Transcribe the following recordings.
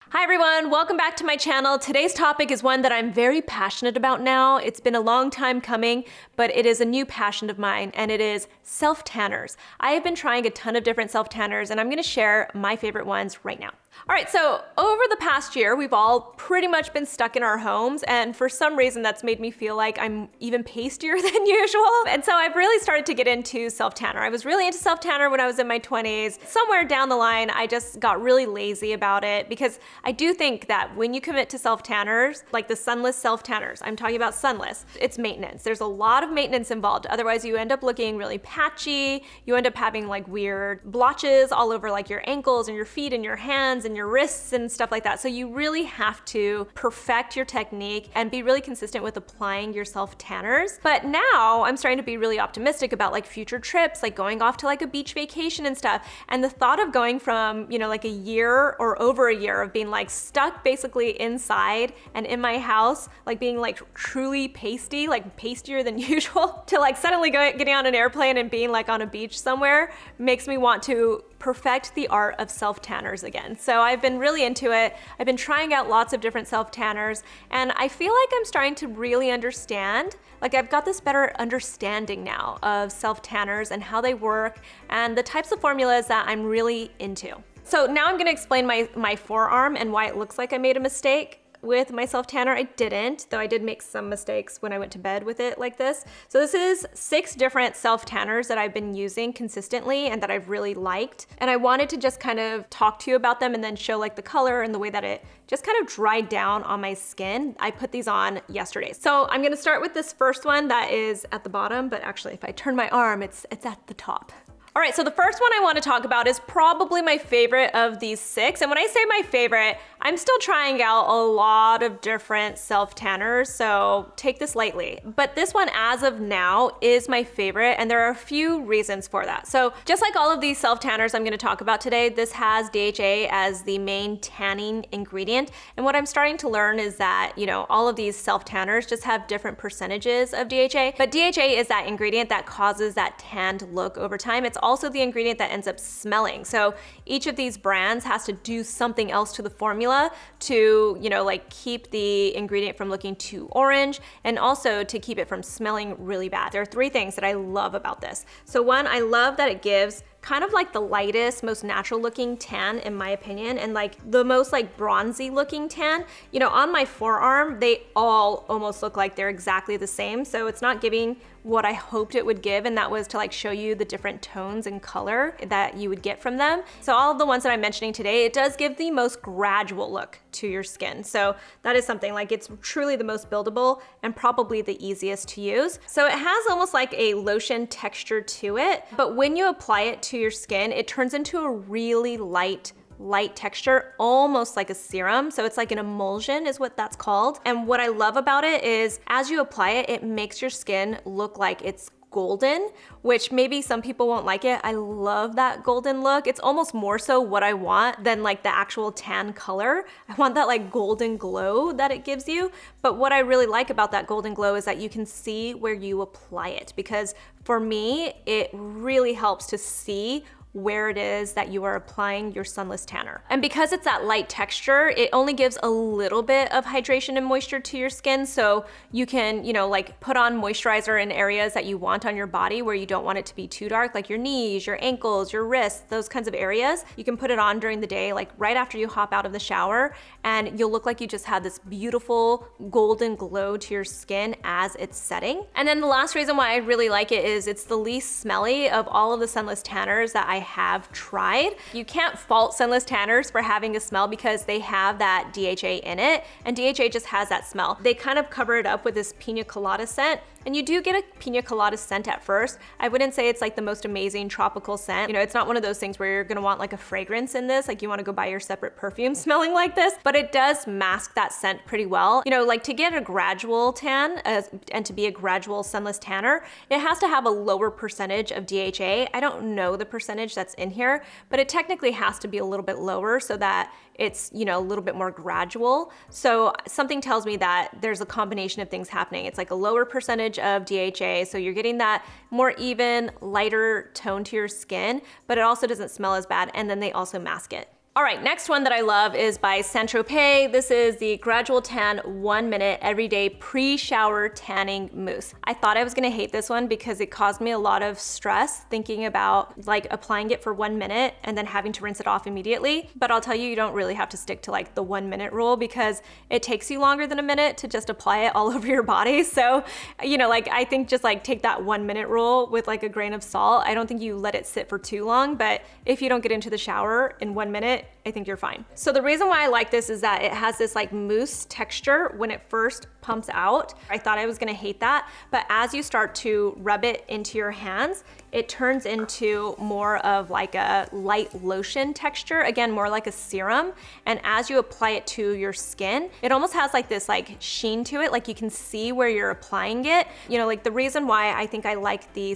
Hi everyone, welcome back to my channel. Today's topic is one that I'm very passionate about now. It's been a long time coming, but it is a new passion of mine, and it is self-tanners. I have been trying a ton of different self-tanners, and I'm gonna share my favorite ones right now. All right, so over the past year, we've all pretty much been stuck in our homes, and for some reason that's made me feel like I'm even pastier than usual. And so I've really started to get into self-tanner. I was really into self-tanner when I was in my 20s. Somewhere down the line, I just got really lazy about it because I do think that when you commit to self-tanners, like the sunless self-tanners, I'm talking about sunless, it's maintenance. There's a lot of maintenance involved. Otherwise, you end up looking really patchy. You end up having like weird blotches all over like your ankles and your feet and your hands and your wrists and stuff like that. So you really have to perfect your technique and be really consistent with applying your self-tanners. But now I'm starting to be really optimistic about like future trips, like going off to like a beach vacation and stuff. And the thought of going from, like a year or over a year of being like stuck basically inside and in my house, like being like truly pasty, like pastier than usual, to like suddenly getting on an airplane and being like on a beach somewhere makes me want to perfect the art of self-tanners again. So I've been really into it. I've been trying out lots of different self-tanners, and I feel like I'm starting to really understand, like I've got this better understanding now of self-tanners and how they work and the types of formulas that I'm really into. So now I'm gonna explain my forearm and why it looks like I made a mistake with my self-tanner. I didn't, though I did make some mistakes when I went to bed with it like this. So this is 6 different self-tanners that I've been using consistently and that I've really liked. And I wanted to just kind of talk to you about them and then show like the color and the way that it just kind of dried down on my skin. I put these on yesterday. So I'm gonna start with this first one that is at the bottom, but actually if I turn my arm, it's at the top. All right, so the first one I want to talk about is probably my favorite of these 6. And when I say my favorite, I'm still trying out a lot of different self-tanners, so take this lightly. But this one, as of now, is my favorite, and there are a few reasons for that. So just like all of these self-tanners I'm going to talk about today, this has DHA as the main tanning ingredient. And what I'm starting to learn is that, all of these self-tanners just have different percentages of DHA, but DHA is that ingredient that causes that tanned look over time. It's also the ingredient that ends up smelling. So each of these brands has to do something else to the formula to, like keep the ingredient from looking too orange and also to keep it from smelling really bad. There are 3 things that I love about this. So one, I love that it gives kind of like the lightest, most natural looking tan in my opinion, and like the most like bronzy looking tan. On my forearm, they all almost look like they're exactly the same. So it's not giving what I hoped it would give, and that was to like show you the different tones and color that you would get from them. So all of the ones that I'm mentioning today, it does give the most gradual look to your skin. So that is something like it's truly the most buildable and probably the easiest to use. So it has almost like a lotion texture to it, but when you apply it to your skin, it turns into a really light texture, almost like a serum. So it's like an emulsion is what that's called. And what I love about it is as you apply it, it makes your skin look like it's golden, which maybe some people won't like it. I love that golden look. It's almost more so what I want than like the actual tan color. I want that like golden glow that it gives you. But what I really like about that golden glow is that you can see where you apply it, because for me, it really helps to see where it is that you are applying your sunless tanner. And because it's that light texture, it only gives a little bit of hydration and moisture to your skin. So you can, like put on moisturizer in areas that you want on your body where you don't want it to be too dark, like your knees, your ankles, your wrists, those kinds of areas. You can put it on during the day, like right after you hop out of the shower, and you'll look like you just had this beautiful golden glow to your skin as it's setting. And then the last reason why I really like it is it's the least smelly of all of the sunless tanners that I have tried. You can't fault sunless tanners for having a smell because they have that DHA in it, and DHA just has that smell. They kind of cover it up with this pina colada scent, and you do get a pina colada scent at first. I wouldn't say it's like the most amazing tropical scent. It's not one of those things where you're gonna want like a fragrance in this, like you wanna go buy your separate perfume smelling like this, but it does mask that scent pretty well. Like to get a gradual tan and to be a gradual sunless tanner, it has to have a lower percentage of DHA. I don't know the percentage that's in here, but it technically has to be a little bit lower so that it's, a little bit more gradual. So something tells me that there's a combination of things happening. It's like a lower percentage of DHA, so you're getting that more even, lighter tone to your skin, but it also doesn't smell as bad, and then they also mask it. All right, next one that I love is by Saint Tropez. This is the Gradual Tan 1 Minute Everyday Pre-Shower Tanning Mousse. I thought I was gonna hate this one because it caused me a lot of stress thinking about like applying it for 1 minute and then having to rinse it off immediately. But I'll tell you, you don't really have to stick to like the 1 minute rule because it takes you longer than a minute to just apply it all over your body. So, you know, like I think just like take that 1 minute rule with like a grain of salt. I don't think you let it sit for too long, but if you don't get into the shower in 1 minute, I think you're fine. So the reason why I like this is that it has this like mousse texture when it first pumps out. I thought I was gonna hate that, but as you start to rub it into your hands, it turns into more of like a light lotion texture, again, more like a serum. And as you apply it to your skin, it almost has like this like sheen to it, like you can see where you're applying it. You know, like the reason why I think I like the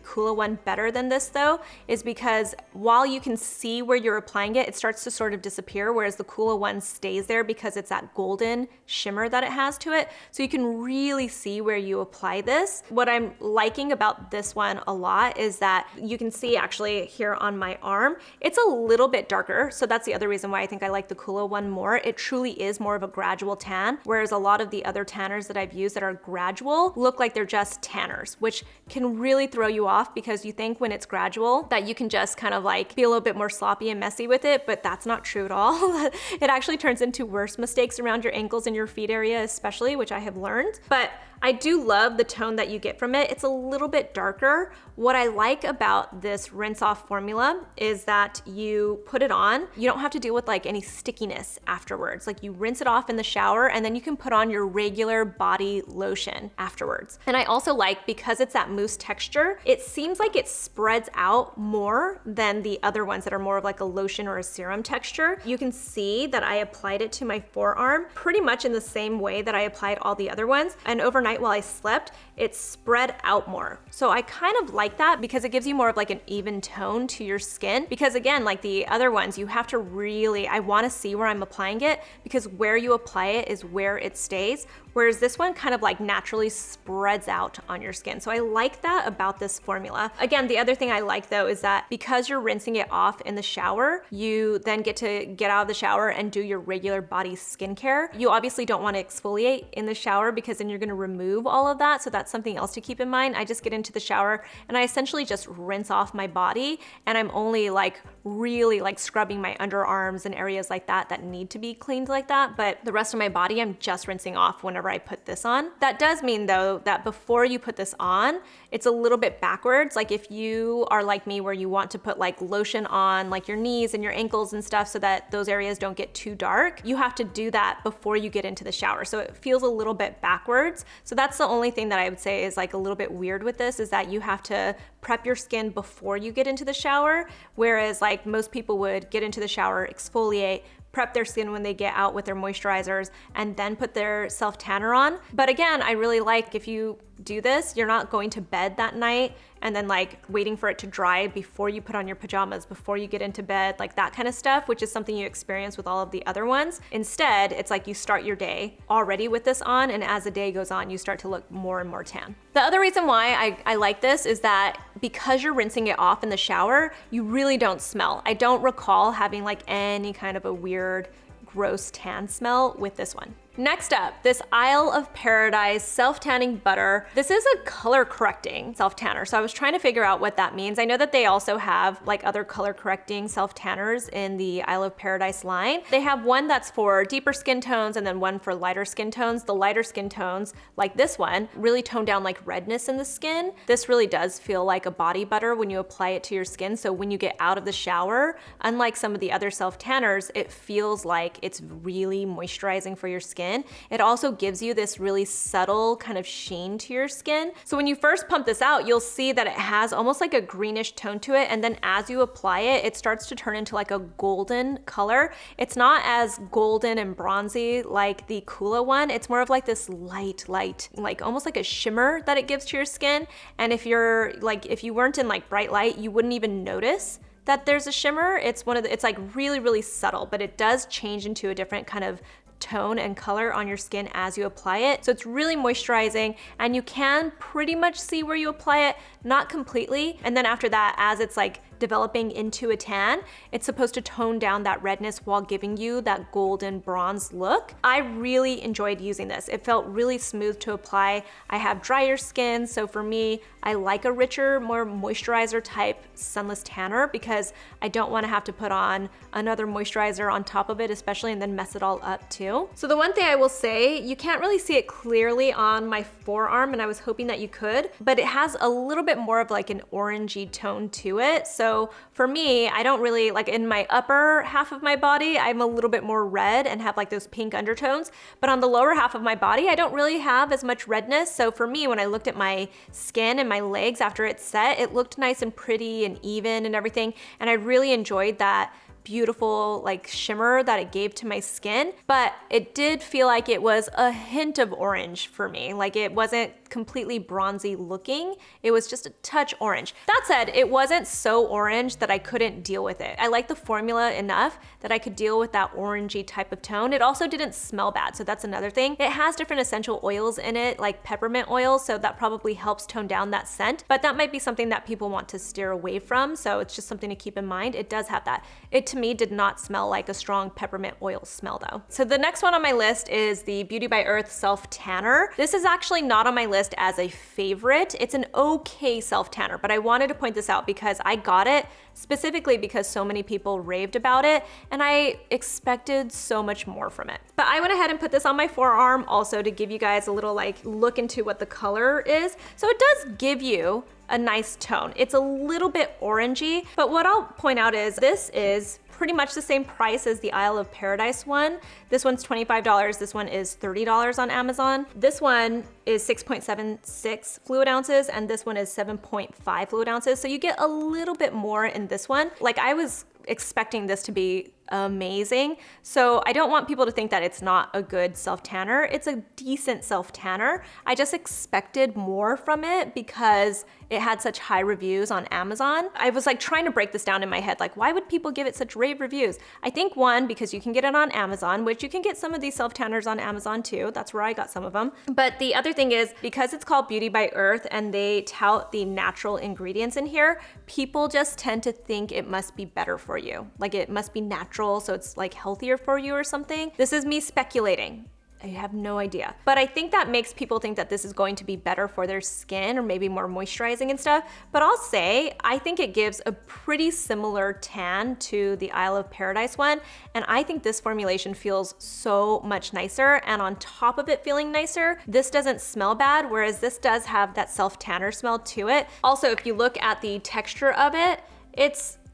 Coola one better than this though, is because while you can see where you're applying it, it starts to sort of disappear, whereas the Coola one stays there because it's that golden shimmer that it has to it. So you can really see where you apply this. What I'm liking about this one a lot is that you can see actually here on my arm, it's a little bit darker. So that's the other reason why I think I like the Coola one more. It truly is more of a gradual tan, whereas a lot of the other tanners that I've used that are gradual look like they're just tanners, which can really throw you off because you think when it's gradual that you can just kind of like be a little bit more sloppy and messy with it, but that's not true at all. It actually turns into worse mistakes around your ankles and your feet area especially, which I have learned. But I do love the tone that you get from it. It's a little bit darker. What I like about this rinse off formula is that you put it on, you don't have to deal with like any stickiness afterwards. Like you rinse it off in the shower and then you can put on your regular body lotion afterwards. And I also like, because it's that mousse texture, it seems like it spreads out more than the other ones that are more of like a lotion or a serum texture. You can see that I applied it to my forearm pretty much in the same way that I applied all the other ones. And overnight while I slept, it spread out more. So I kind of like that because it gives you more of like an even tone to your skin. Because again, like the other ones, you have to really, I want to see where I'm applying it because where you apply it is where it stays. Whereas this one kind of like naturally spreads out on your skin. So I like that about this formula. Again, the other thing I like though is that because you're rinsing it off in the shower, you then get to get out of the shower and do your regular body skincare. You obviously don't want to exfoliate in the shower because then you're going to remove all of that. So that's something else to keep in mind. I just get into the shower and I essentially just rinse off my body, and I'm only like really like scrubbing my underarms and areas like that that need to be cleaned like that. But the rest of my body, I'm just rinsing off whenever I put this on. That does mean though that before you put this on, it's a little bit backwards. Like if you are like me where you want to put like lotion on like your knees and your ankles and stuff so that those areas don't get too dark, you have to do that before you get into the shower. So it feels a little bit backwards. So that's the only thing that I would say is like a little bit weird with this, is that you have to prep your skin before you get into the shower. Whereas like most people would get into the shower, exfoliate, prep their skin when they get out with their moisturizers, and then put their self tanner on. But again, I really like if you do this, you're not going to bed that night and then like waiting for it to dry before you put on your pajamas, before you get into bed, like that kind of stuff, which is something you experience with all of the other ones. Instead, it's like you start your day already with this on, and as the day goes on, you start to look more and more tan. The other reason why I like this is that because you're rinsing it off in the shower, you really don't smell. I don't recall having like any kind of a weird, gross tan smell with this one. Next up, this Isle of Paradise self-tanning butter. This is a color correcting self-tanner. So I was trying to figure out what that means. I know that they also have like other color correcting self-tanners in the Isle of Paradise line. They have one that's for deeper skin tones and then one for lighter skin tones. The lighter skin tones, like this one, really tone down like redness in the skin. This really does feel like a body butter when you apply it to your skin. So when you get out of the shower, unlike some of the other self-tanners, it feels like it's really moisturizing for your skin. It also gives you this really subtle kind of sheen to your skin. So when you first pump this out, you'll see that it has almost like a greenish tone to it. And then as you apply it, it starts to turn into like a golden color. It's not as golden and bronzy like the Coola one. It's more of like this light, like almost like a shimmer that it gives to your skin. And if you're like, if you weren't in like bright light, you wouldn't even notice that there's a shimmer. It's it's like really, really subtle, but it does change into a different kind of tone and color on your skin as you apply it. So it's really moisturizing, and you can pretty much see where you apply it, not completely. And then after that, as it's like developing into a tan. It's supposed to tone down that redness while giving you that golden bronze look. I really enjoyed using this. It felt really smooth to apply. I have drier skin, so for me, I like a richer, more moisturizer type sunless tanner because I don't want to have to put on another moisturizer on top of it, especially, and then mess it all up too. So the one thing I will say, you can't really see it clearly on my forearm, and I was hoping that you could, but it has a little bit more of like an orangey tone to it. So for me, I don't really, like in my upper half of my body, I'm a little bit more red and have like those pink undertones, but on the lower half of my body, I don't really have as much redness. So for me, when I looked at my skin and my legs after it's set, it looked nice and pretty and even and everything, and I really enjoyed that beautiful like shimmer that it gave to my skin, but it did feel like it was a hint of orange for me. Like it wasn't completely bronzy looking, it was just a touch orange. That said, it wasn't so orange that I couldn't deal with it. I like the formula enough that I could deal with that orangey type of tone. It also didn't smell bad, so that's another thing. It has different essential oils in it, like peppermint oil, so that probably helps tone down that scent, but that might be something that people want to steer away from, so it's just something to keep in mind. It does have that. It to me did not smell like a strong peppermint oil smell though. So the next one on my list is the Beauty by Earth Self Tanner. This is actually not on my list as a favorite. It's an okay self tanner, but I wanted to point this out because I got it specifically because so many people raved about it and I expected so much more from it. But I went ahead and put this on my forearm also to give you guys a little like look into what the color is. So it does give you a nice tone. It's a little bit orangey, but what I'll point out is this is pretty much the same price as the Isle of Paradise one. This one's $25, this one is $30 on Amazon. This one is 6.76 fluid ounces and this one is 7.5 fluid ounces. So you get a little bit more in this one. Like I was expecting this to be amazing. So I don't want people to think that it's not a good self tanner. It's a decent self tanner. I just expected more from it because it had such high reviews on Amazon. I was like trying to break this down in my head. Like, why would people give it such rave reviews? I think one, because you can get it on Amazon, which you can get some of these self tanners on Amazon too. That's where I got some of them. But the other thing is because it's called Beauty by Earth and they tout the natural ingredients in here, people just tend to think it must be better for you. Like it must be natural, so it's like healthier for you or something. This is me speculating. I have no idea. But I think that makes people think that this is going to be better for their skin or maybe more moisturizing and stuff. But I'll say, I think it gives a pretty similar tan to the Isle of Paradise one. And I think this formulation feels so much nicer. And on top of it feeling nicer, this doesn't smell bad, whereas this does have that self-tanner smell to it. Also, if you look at the texture of it,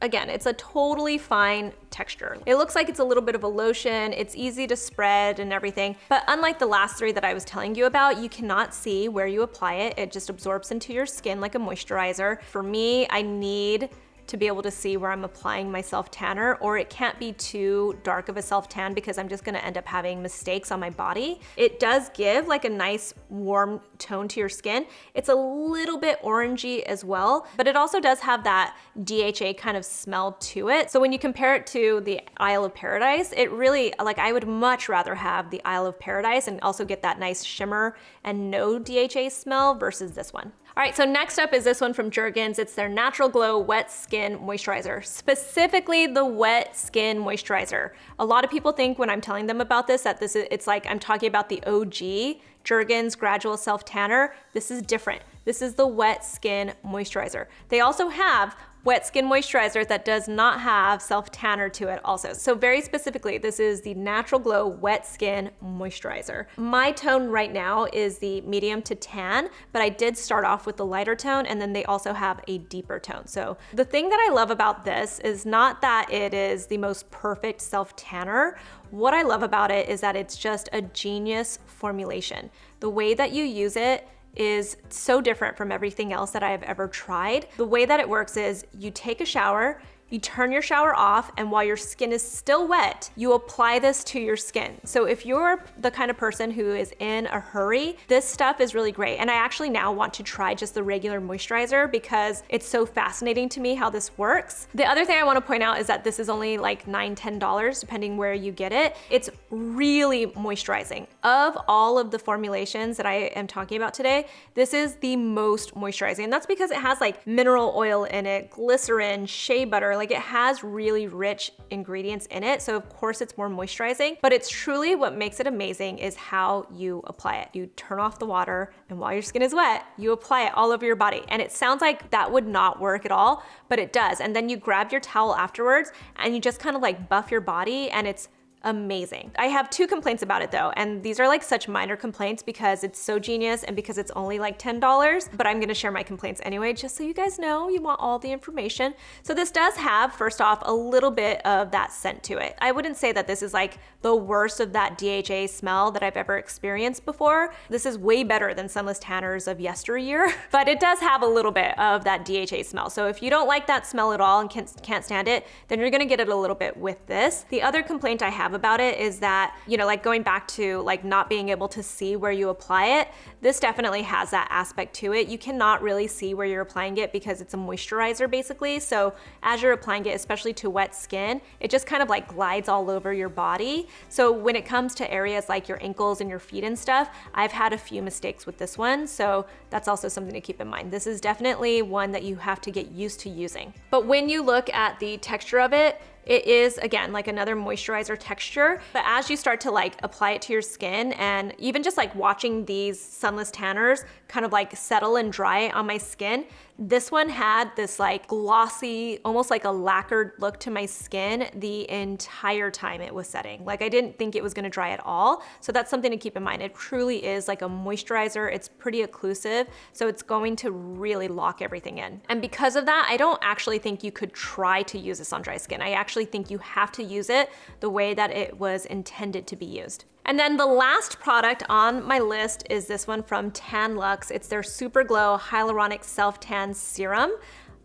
again, it's a totally fine texture. It looks like it's a little bit of a lotion, it's easy to spread and everything, but unlike the last three that I was telling you about, you cannot see where you apply it. It just absorbs into your skin like a moisturizer. For me, I need to be able to see where I'm applying my self tanner, or it can't be too dark of a self tan because I'm just gonna end up having mistakes on my body. It does give like a nice warm tone to your skin. It's a little bit orangey as well, but it also does have that DHA kind of smell to it. So when you compare it to the Isle of Paradise, it really, like I would much rather have the Isle of Paradise and also get that nice shimmer and no DHA smell versus this one. All right, so next up is this one from Jergens. It's their Natural Glow Wet Skin Moisturizer, specifically the wet skin moisturizer. A lot of people think when I'm telling them about this that it's like I'm talking about the OG Jergens Gradual Self Tanner. This is different. This is the wet skin moisturizer. They also have wet skin moisturizer that does not have self tanner to it also. So very specifically, this is the Natural Glow Wet Skin Moisturizer. My tone right now is the medium to tan, but I did start off with the lighter tone and then they also have a deeper tone. So the thing that I love about this is not that it is the most perfect self tanner. What I love about it is that it's just a genius formulation. The way that you use it is so different from everything else that I have ever tried. The way that it works is you take a shower, You turn your shower off, and while your skin is still wet, you apply this to your skin. So if you're the kind of person who is in a hurry, this stuff is really great. And I actually now want to try just the regular moisturizer because it's so fascinating to me how this works. The other thing I want to point out is that this is only like $9, $10, depending where you get it. It's really moisturizing. Of all of the formulations that I am talking about today, this is the most moisturizing. And that's because it has like mineral oil in it, glycerin, shea butter, like it has really rich ingredients in it. So of course it's more moisturizing, but it's truly what makes it amazing is how you apply it. You turn off the water, and while your skin is wet, you apply it all over your body. And it sounds like that would not work at all, but it does. And then you grab your towel afterwards and you just kind of like buff your body, and it's amazing. I have 2 complaints about it though, and these are like such minor complaints because it's so genius and because it's only like $10, but I'm gonna share my complaints anyway, just so you guys know you want all the information. So this does have, first off, a little bit of that scent to it. I wouldn't say that this is like the worst of that DHA smell that I've ever experienced before. This is way better than Sunless Tanners of yesteryear, but it does have a little bit of that DHA smell. So if you don't like that smell at all and can't stand it, then you're gonna get it a little bit with this. The other complaint I have about it is that, you know, like going back to like not being able to see where you apply it, this definitely has that aspect to it. You cannot really see where you're applying it because it's a moisturizer basically. So as you're applying it, especially to wet skin, it just kind of like glides all over your body. So when it comes to areas like your ankles and your feet and stuff, I've had a few mistakes with this one. So that's also something to keep in mind. This is definitely one that you have to get used to using. But when you look at the texture of it, it is, again, like another moisturizer texture, but as you start to like apply it to your skin, and even just like watching these Sunless Tanners kind of like settle and dry on my skin, this one had this like glossy, almost like a lacquered look to my skin the entire time it was setting. Like I didn't think it was gonna dry at all. So that's something to keep in mind. It truly is like a moisturizer. It's pretty occlusive, so it's going to really lock everything in. And because of that, I don't actually think you could try to use this on dry skin. I actually think you have to use it the way that it was intended to be used. And then the last product on my list is this one from Tan-Luxe. It's their Super Glow Hyaluronic Self Tan Serum.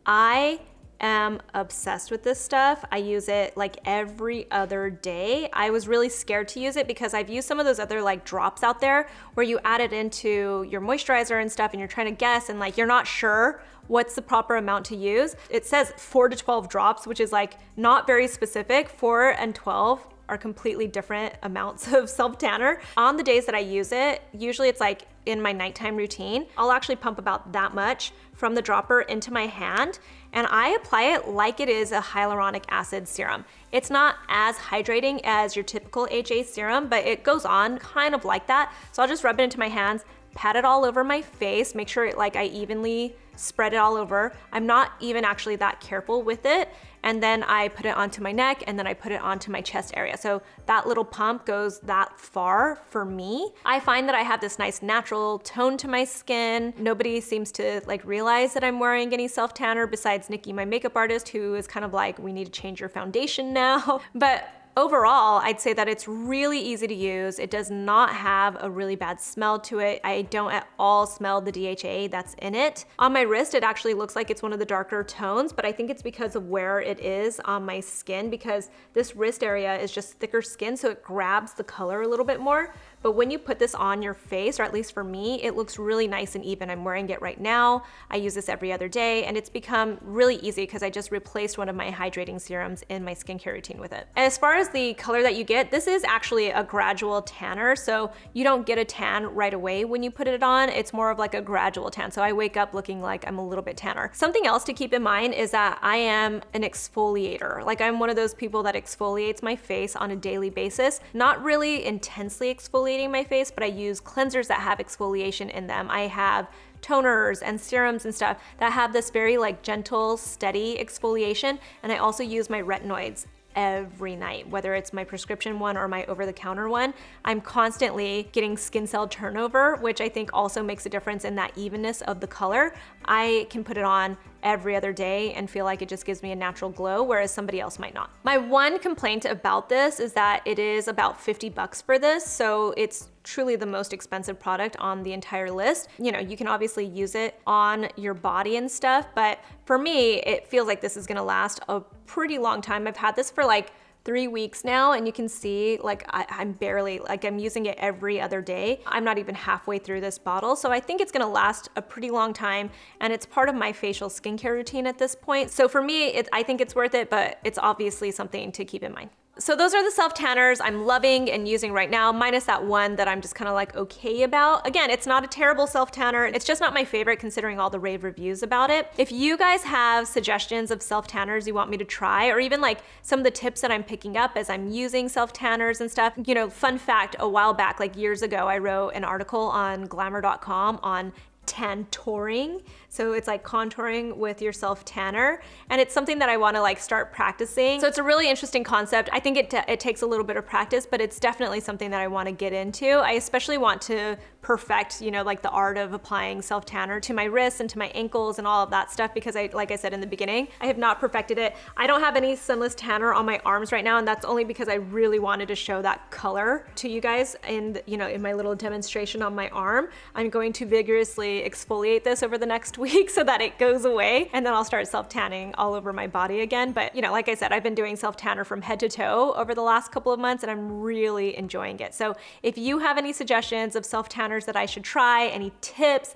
I am obsessed with this stuff. I use it like every other day. I was really scared to use it because I've used some of those other like drops out there where you add it into your moisturizer and stuff and you're trying to guess and like you're not sure what's the proper amount to use. It says 4 to 12 drops, which is like not very specific. 4 and 12 are completely different amounts of self tanner. On the days that I use it, usually it's like in my nighttime routine, I'll actually pump about that much from the dropper into my hand, and I apply it like it is a hyaluronic acid serum. It's not as hydrating as your typical HA serum, but it goes on kind of like that. So I'll just rub it into my hands, pat it all over my face, make sure like I evenly spread it all over. I'm not even actually that careful with it. And then I put it onto my neck, and then I put it onto my chest area. So that little pump goes that far for me. I find that I have this nice natural tone to my skin. Nobody seems to like realize that I'm wearing any self tanner besides Nikki, my makeup artist, who is kind of like, we need to change your foundation now. But overall, I'd say that it's really easy to use. It does not have a really bad smell to it. I don't at all smell the DHA that's in it. On my wrist, it actually looks like it's one of the darker tones, but I think it's because of where it is on my skin, because this wrist area is just thicker skin, so it grabs the color a little bit more. But when you put this on your face, or at least for me, it looks really nice and even. I'm wearing it right now. I use this every other day, and it's become really easy because I just replaced one of my hydrating serums in my skincare routine with it. As far as the color that you get, this is actually a gradual tanner, so you don't get a tan right away when you put it on. It's more of like a gradual tan, so I wake up looking like I'm a little bit tanner. Something else to keep in mind is that I am an exfoliator. Like I'm one of those people that exfoliates my face on a daily basis. Not really intensely exfoliating my face, but I use cleansers that have exfoliation in them. I have toners and serums and stuff that have this very like gentle, steady exfoliation. And I also use my retinoids every night, whether it's my prescription one or my over-the-counter one. I'm constantly getting skin cell turnover, which I think also makes a difference in that evenness of the color. I can put it on every other day and feel like it just gives me a natural glow, whereas somebody else might not. My one complaint about this is that it is about 50 bucks for this, so it's truly the most expensive product on the entire list. You know, you can obviously use it on your body and stuff, but for me, it feels like this is gonna last a pretty long time. I've had this for like 3 weeks now, and you can see like I'm barely, like I'm using it every other day. I'm not even halfway through this bottle, so I think it's gonna last a pretty long time, and it's part of my facial skincare routine at this point. So for me, I think it's worth it, but it's obviously something to keep in mind. So those are the self tanners I'm loving and using right now, minus that one that I'm just kind of like okay about. Again, it's not a terrible self tanner. It's just not my favorite considering all the rave reviews about it. If you guys have suggestions of self tanners you want me to try, or even like some of the tips that I'm picking up as I'm using self tanners and stuff, you know, fun fact, a while back, like years ago, I wrote an article on glamour.com on tantouring. So it's like contouring with your self tanner, and it's something that I want to like start practicing. So it's a really interesting concept. I think it takes a little bit of practice, but it's definitely something that I want to get into. I especially want to perfect, you know, like the art of applying self tanner to my wrists and to my ankles and all of that stuff, because like I said in the beginning, I have not perfected it. I don't have any sunless tanner on my arms right now, and that's only because I really wanted to show that color to you guys. And you know, in my little demonstration on my arm, I'm going to vigorously exfoliate this over the next week so that it goes away, and then I'll start self tanning all over my body again. But you know, like I said, I've been doing self tanner from head to toe over the last couple of months, and I'm really enjoying it. So if you have any suggestions of self tanners that I should try, any tips,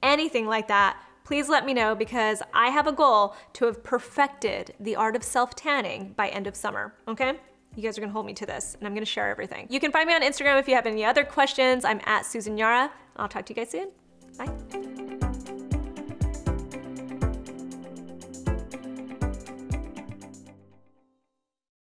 anything like that, please let me know, because I have a goal to have perfected the art of self tanning by end of summer, okay? You guys are gonna hold me to this, and I'm gonna share everything. You can find me on Instagram if you have any other questions. I'm at Susan Yara. I'll talk to you guys soon. Bye.